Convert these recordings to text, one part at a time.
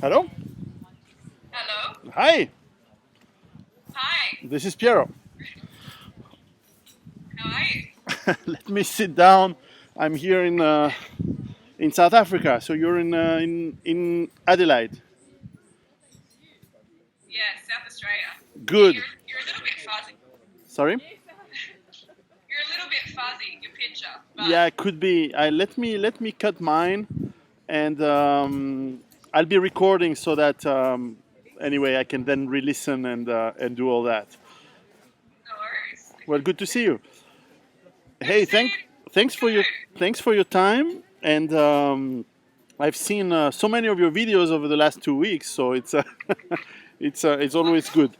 Hello? Hello. Hi, Hi. this is Piero. How are you? Let me sit down. I'm here in South Africa, so you're in Adelaide. Yeah, South Australia. Yeah, Good. you're a little bit fuzzy. Sorry? You're a little bit fuzzy, your picture, but Yeah, it could be. Let me cut mine, and I'll be recording so that anyway I can then re-listen and do all that. no worries. Well, good to see you. Good to Hey, see you thanks for your too. thanks for your time, and I've seen so many of your videos over the last 2 weeks, so it's always Awesome. good.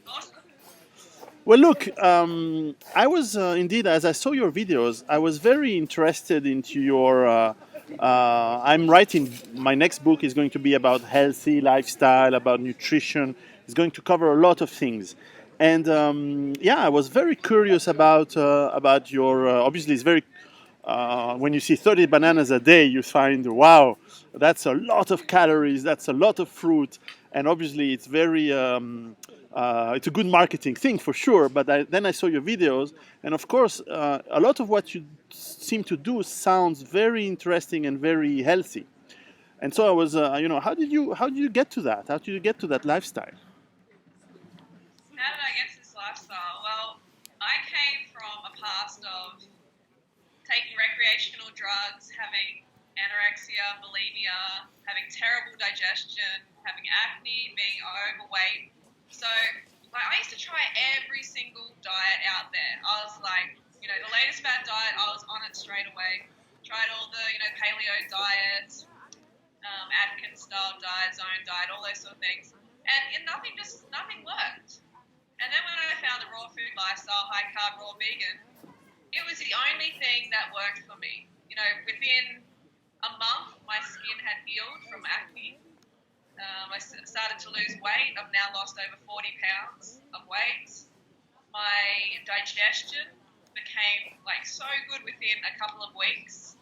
Awesome. Well, look, I was indeed, as I saw your videos, I was very interested into your. I'm writing. My next book is going to be about healthy lifestyle, about nutrition. It's going to cover a lot of things, and yeah, I was very curious about your. Obviously, it's very when you see 30 bananas a day, you find, wow, that's a lot of calories, that's a lot of fruit, and obviously it's a good marketing thing for sure. But then I saw your videos, and of course, a lot of what you seem to do sounds very interesting and very healthy. And so I was, how did you get to that? How did you get to that lifestyle? How did I get to this lifestyle? Well, I came from a past of taking recreational drugs, having anorexia, bulimia, having terrible digestion, having acne, being overweight. So, like, I used to try every single diet out there. I was like, the latest fad diet, I was on it straight away. Tried all the, paleo diets, Atkins style diet, zone diet, all those sort of things. And nothing worked. And then when I found the raw food lifestyle, high carb, raw vegan, it was the only thing that worked for me. Within a month, my skin had healed from acne. I started to lose weight. I've now lost over 40 pounds of weight. My digestion became like so good within a couple of weeks.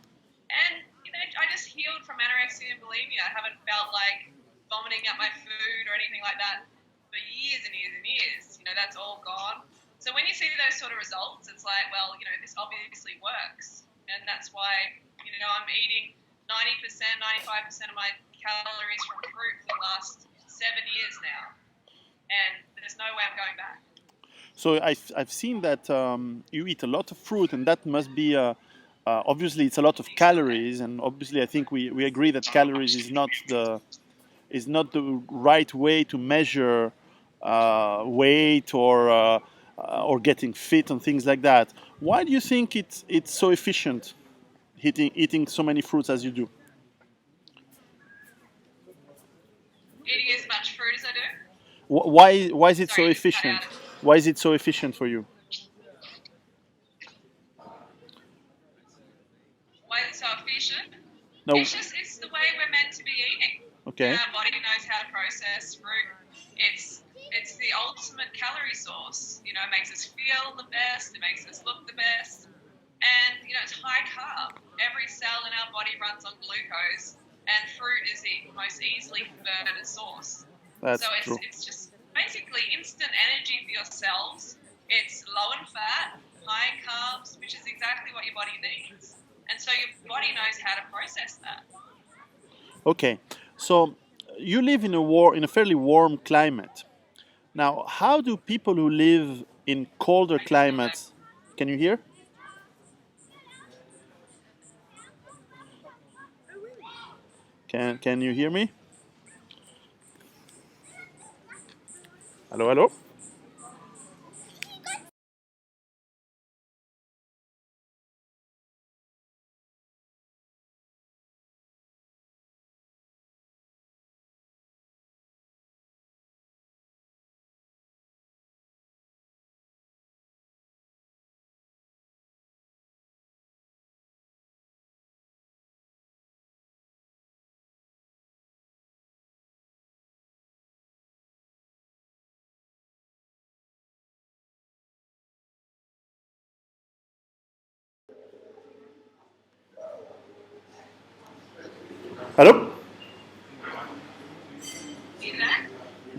And, I just healed from anorexia and bulimia. I haven't felt like vomiting up my food or anything like that for years and years and years. That's all gone. So when you see those sort of results, it's like, well, this obviously works. And that's why, I'm eating 90%, 95% of my calories from fruit for the last 7 years now. And there's no way I'm going back. So I've seen that you eat a lot of fruit, and that must be obviously it's a lot of calories, and obviously I think we agree that calories is not the right way to measure weight or getting fit and things like that. Why do you think it's so efficient eating so many fruits as you do? Eating as much fruit as I do. Why is it Sorry, so you just cut efficient? out. Why is it so efficient for you? Why is it so efficient? No. It's the way we're meant to be eating. Okay. Our body knows how to process fruit. It's the ultimate calorie source. It makes us feel the best. It makes us look the best. And it's high carb. Every cell in our body runs on glucose, and fruit is the most easily converted source. So That's it's true. it's just basically instant energy for your cells. It's low in fat, high in carbs, which is exactly what your body needs. And so your body knows how to process that. Okay, so you live in a fairly warm climate. Now, how do people who live in colder I just feel like climates? Can you hear? Can you hear me? Hello, hello. Hello.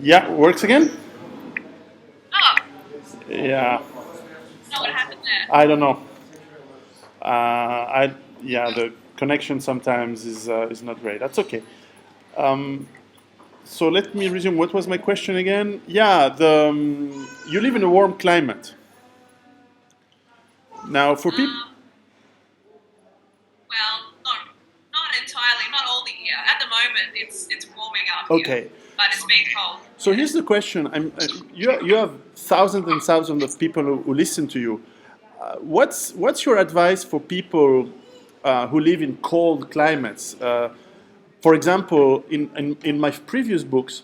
Yeah, works again? Oh, Yeah, know what happened there. I don't know. I yeah, the connection sometimes is not great. That's okay. So let me resume. What was my question again? Yeah, you live in a warm climate. Now, for people, Um, well, not entirely, not all the year. At the moment, it's warming up here, okay. but it's been cold. So Yeah. here's the question: you have thousands and thousands of people who listen to you. What's your advice for people who live in cold climates? For example, in my previous books,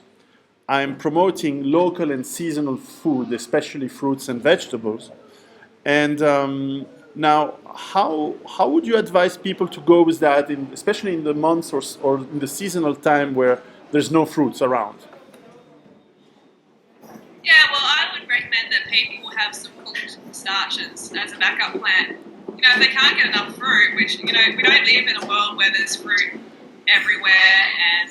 I'm promoting local and seasonal food, especially fruits and vegetables. And now, how would you advise people to go with that, especially in the months or in the seasonal time where there's no fruits around? Yeah, well, I would recommend that people have some cooked starches as a backup plan. If they can't get enough fruit, which, we don't live in a world where there's fruit everywhere and,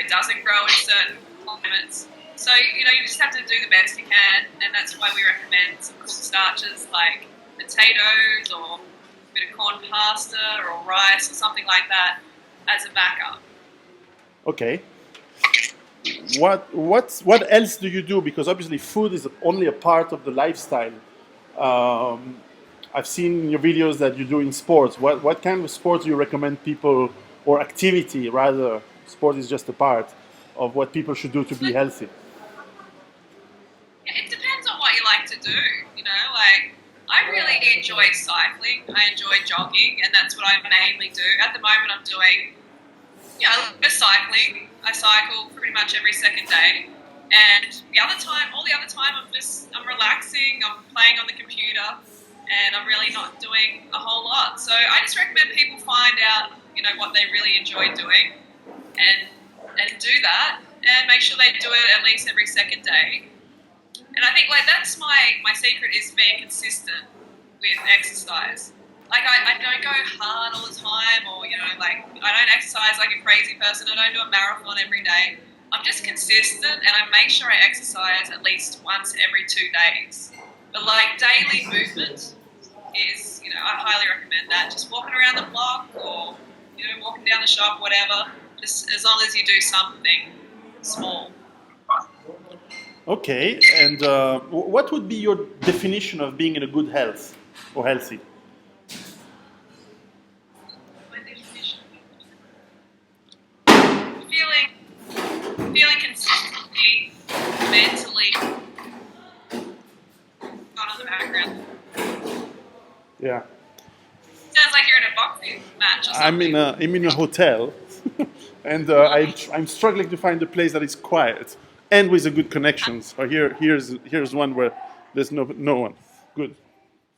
it doesn't grow in certain climates. So, you just have to do the best you can, and that's why we recommend some cooked starches like potatoes or a bit of corn pasta or rice or something like that as a backup. Okay. What else do you do? Because obviously food is only a part of the lifestyle. Um, I've seen in your videos that you do in sports. What kind of sports do you recommend people, or activity rather? Sport is just a part of what people should do to be healthy. It depends on what you like to do. Like I really enjoy cycling. I enjoy jogging, and that's what I mainly do. At the moment, I'm doing a little bit of cycling. I cycle pretty much every second day, and all the other time, I'm relaxing. I'm playing on the computer, and I'm really not doing a whole lot. So I just recommend people find out what they really enjoy doing, and do that, and make sure they do it at least every second day. And I think that's my secret is being consistent with exercise. Like I don't go hard all the time, or I don't exercise like a crazy person. I don't do a marathon every day. I'm just consistent, and I make sure I exercise at least once every 2 days. But daily movement is, I highly recommend that. Just walking around the block, or walking down the shop, whatever. Just as long as you do something small. Okay, and what would be your definition of being in a good health or healthy? My definition. Feeling consistently, mentally, on the background. Yeah, Sounds like you're in a boxing match or something. I'm in a hotel, and I'm struggling to find a place that is quiet and with a good connection. So here's one where there's no one. Good,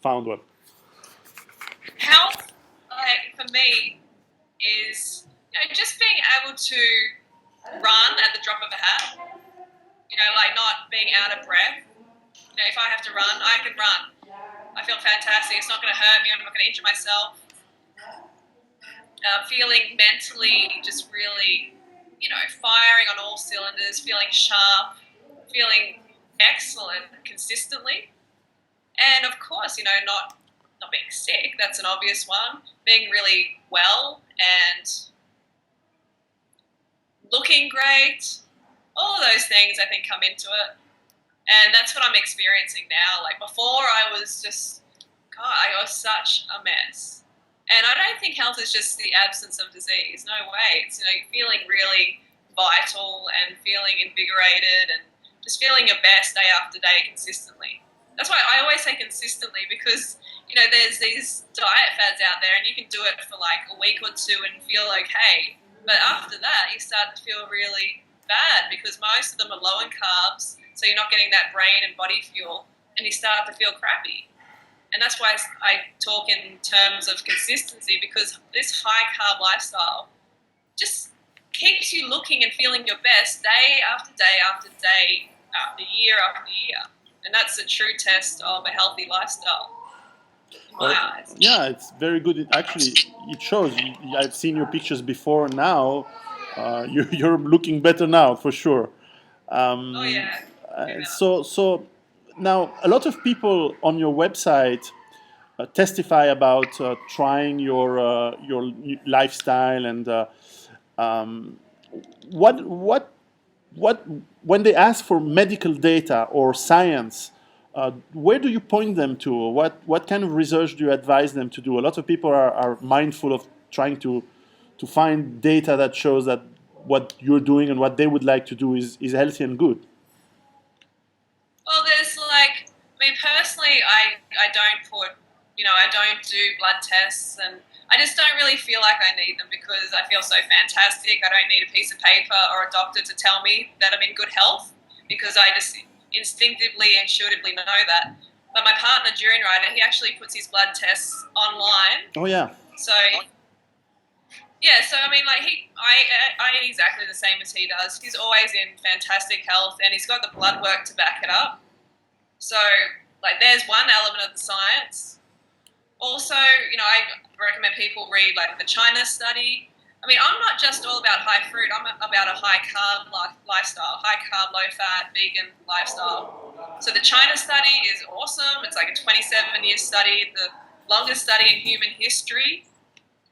found one. Health, for me, is just being able to run at the drop of a hat. Not being out of breath. If I have to run, I can run. I feel fantastic. It's not going to hurt me. I'm not going to injure myself. Feeling mentally just really, firing on all cylinders, feeling sharp, feeling excellent consistently. And of course, not being sick, that's an obvious one. Being really well and looking great. All of those things I think come into it. And that's what I'm experiencing now. Before I was just, God, I was such a mess. And I don't think health is just the absence of disease. No way. It's, feeling really vital and feeling invigorated and just feeling your best day after day consistently. That's why I always say consistently, because, there's these diet fads out there and you can do it for a week or two and feel okay. But after that, you start to feel really bad because most of them are low in carbs, so you're not getting that brain and body fuel, and you start to feel crappy. And that's why I talk in terms of consistency, because this high carb lifestyle just keeps you looking and feeling your best day after day after day, after year after year. And that's a true test of a healthy lifestyle in my eyes. Yeah, it's very good. It shows. I've seen your pictures before and now. You're looking better now for sure. Oh Um, yeah. so now a lot of people on your website testify about your lifestyle and what what when they ask for medical data or science, where do you point them to? What kind of research do you advise them to do? A lot of people are mindful of trying to find data that shows that what you're doing and what they would like to do is healthy and good. Well, there's like, I mean, personally, I don't put, I don't do blood tests, and I just don't really feel like I need them because I feel so fantastic. I don't need a piece of paper or a doctor to tell me that I'm in good health because I just instinctively, intuitively know that. But my partner, Durin Rider, he actually puts his blood tests online. Oh yeah. So yeah, so I mean, like I eat exactly the same as he does. He's always in fantastic health, and he's got the blood work to back it up. So, like, there's one element of the science. Also, I recommend people read like the China study. I mean, I'm not just all about high fruit. I'm about a high carb lifestyle, high carb, low fat, vegan lifestyle. So the China study is awesome. It's like a 27-year study, the longest study in human history,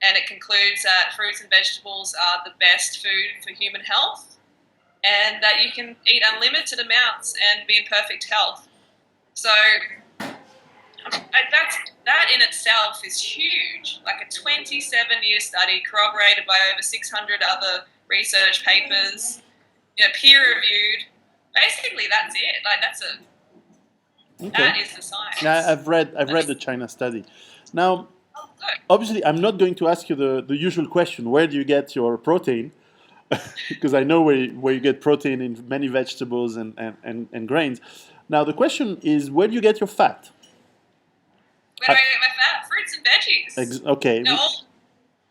and it concludes that fruits and vegetables are the best food for human health, and that you can eat unlimited amounts and be in perfect health. So that in itself is huge. Like a 27-year study corroborated by over 600 other research papers, peer reviewed. Basically, that's it. Like that Okay. is the science. Now I've read the China study. Now, Oh, good. obviously, I'm not going to ask you the usual question: where do you get your protein? Because I know where you get protein in many vegetables and grains. Now the question is, where do you get your fat? Where do I get my fat? Fruits and veggies. Okay,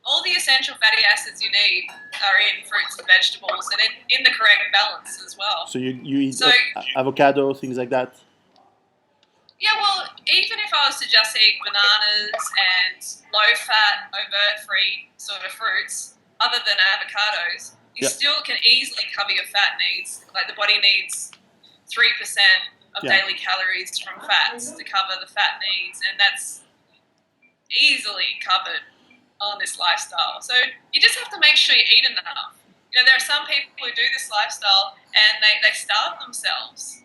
All the essential fatty acids you need are in fruits and vegetables, and in the correct balance as well. so you eat So avocado, things like that. yeah, well, even if I was to just eat bananas and low-fat, overt-free sort of fruits, other than avocados, you Yeah, still can easily cover your fat needs. Like the body needs 3% of yeah. daily calories from fats to cover the fat needs, and that's easily covered on this lifestyle. So you just have to make sure you eat enough. There are some people who do this lifestyle and they starve themselves.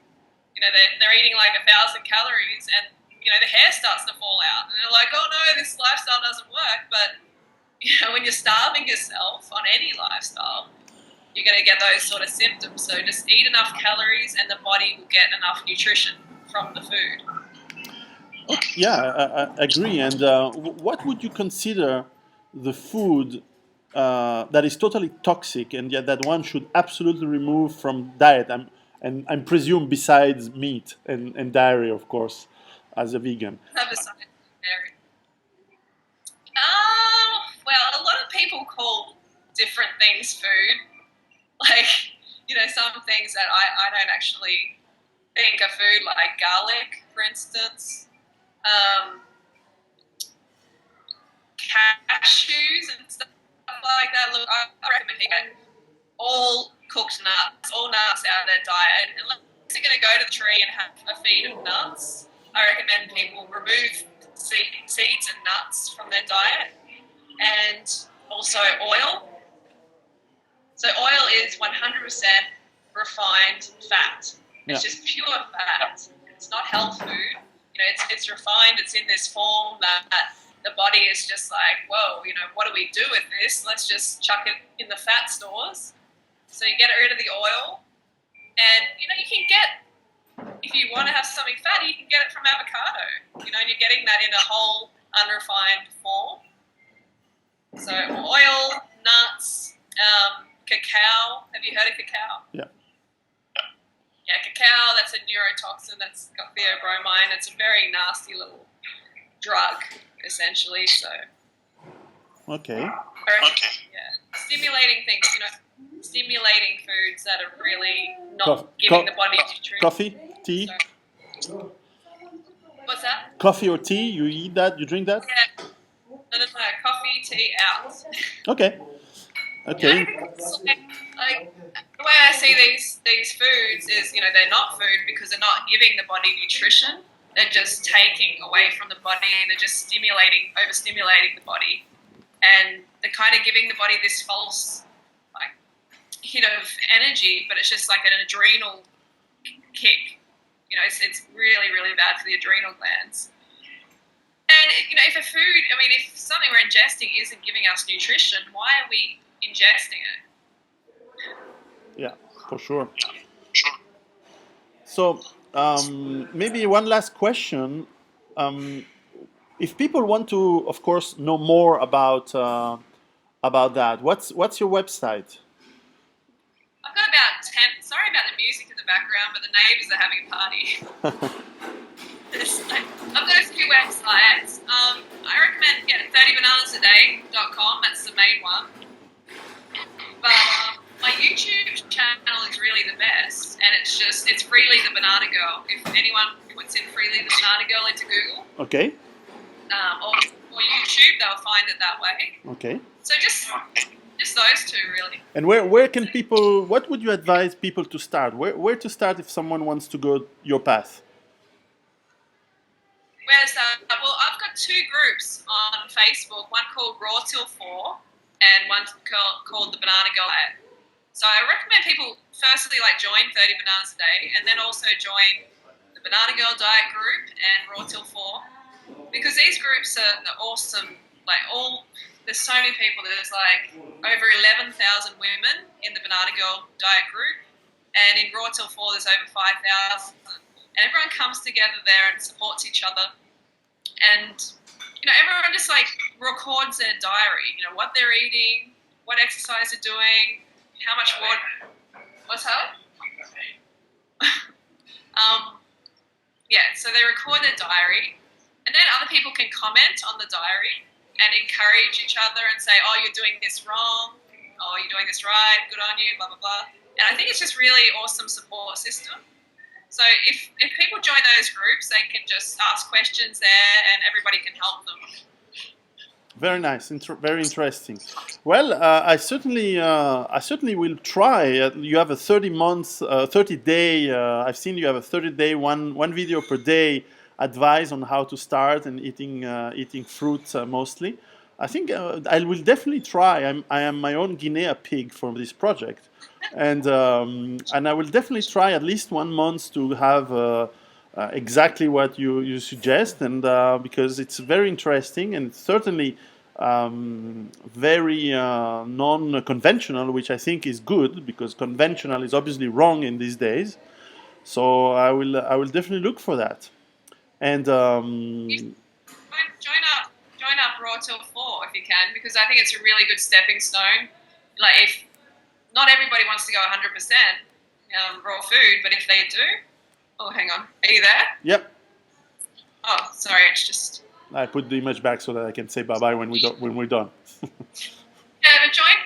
They're eating like 1,000 calories, and the hair starts to fall out, and they're like, oh no, this lifestyle doesn't work. But when you're starving yourself on any lifestyle, you're going to get those sort of symptoms. So just eat enough calories, and the body will get enough nutrition from the food. Yeah, I agree. And what would you consider the food that is totally toxic and yet that one should absolutely remove from diet? I'm presume besides meat and dairy, of course, as a vegan. Have a science dairy. Well, a lot of people call different things food. Like, some things that I don't actually think are food, like garlic, for instance. Um, Cashews and stuff like that. Look, I recommend you get all cooked nuts, all nuts out of their diet. Unless you're going to go to the tree and have a feed of nuts, I recommend people remove seeds and nuts from their diet. And also oil. So oil is 100% refined fat. Yeah. It's just pure fat. It's not health food. It's refined. It's in this form that the body is just like, whoa, what do we do with this? Let's just chuck it in the fat stores. So you get rid of the oil, and you can get, if you want to have something fatty, you can get it from avocado. And you're getting that in a whole unrefined form. So oil, nuts, cacao. Have you heard of cacao? Yeah. Yeah, cacao, that's a neurotoxin that's got theobromine. It's a very nasty little drug, essentially. So, Okay. yeah, stimulating things, stimulating foods that are really not Co- giving co- the body nutrition. Coffee, tea, So, what's that? coffee or tea. You eat that? You drink that? Yeah, no, coffee, tea, out. Okay. Yeah, Okay. like, Like the way I see these foods is, they're not food because they're not giving the body nutrition. They're just taking away from the body. They're just overstimulating the body, and they're kind of giving the body this false like hit of energy, but it's just like an adrenal kick. It's really, really bad for the adrenal glands. And if something we're ingesting isn't giving us nutrition, why are we ingesting it? Yeah, for sure. So maybe one last question. If people want to, of course, know more about that, what's your website? I've got about 10. Sorry about the music in the background, but the neighbours are having a party. I've got a few websites. I recommend 30bananasaday.com. That's the main one. But my YouTube channel is really the best, and it's Freelee The Banana Girl. If anyone puts in Freelee The Banana Girl into Google, Okay. Or YouTube, they'll find it that way. Okay. So just those two, really. And where can people? What would you advise people to start? Where to start if someone wants to go your path? Well, I've got two groups on Facebook. One called Raw Till 4, and one called The Banana Girl. So I recommend people firstly join 30 Bananas a Day, and then also join the Banana Girl Diet group and Raw Till 4, because these groups are awesome. There's so many people. There's over 11,000 women in the Banana Girl Diet group, and in Raw Till 4 there's over 5,000. And everyone comes together there and supports each other. And, everyone just records their diary, what they're eating, what exercise they're doing, how much water. What's that? So they record their diary, and then other people can comment on the diary and encourage each other and say, oh, you're doing this wrong, oh, you're doing this right, good on you, blah, blah, blah. And I think it's just really awesome support system. So if people join those groups, they can just ask questions there, and everybody can help them. Very nice, very interesting. Well, I certainly will try. You have a 30-day. I've seen you have a 30-day, one video per day advice on how to start and eating fruits mostly. I think I will definitely try. I am my own guinea pig for this project, and I will definitely try at least 1 month to have exactly what you suggest, and because it's very interesting and certainly very non-conventional, which I think is good, because conventional is obviously wrong in these days. So I will definitely look for that. And join up Raw Till 4 if you can, because I think it's a really good stepping stone. If not everybody wants to go 100% raw food, but if they do, oh, hang on, are you there? Yep. Oh, sorry, it's just. I put the image back so that I can say bye bye when we're done. Yeah, but join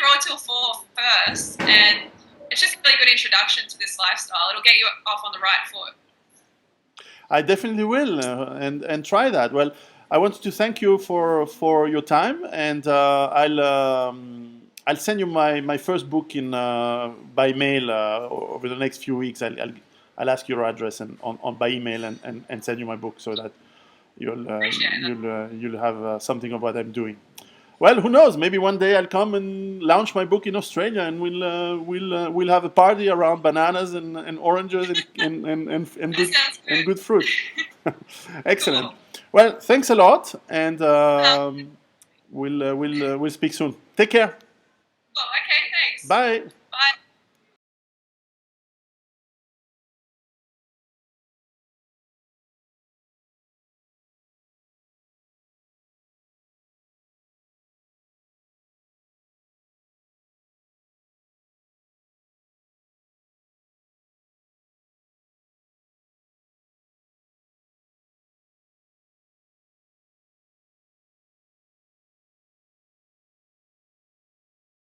Raw Till 4 first, and it's just a really good introduction to this lifestyle. It'll get you off on the right foot. I definitely will, and try that. Well, I wanted to thank you for your time, and I'll send you my first book in by mail over the next few weeks. I'll ask your address and on by email and send you my book so that you'll have something of what I'm doing. Well, who knows? Maybe one day I'll come and launch my book in Australia, and we'll have a party around bananas and oranges and good fruit. Excellent. Well, thanks a lot, and we'll speak soon. Take care. Oh, okay, thanks. Bye.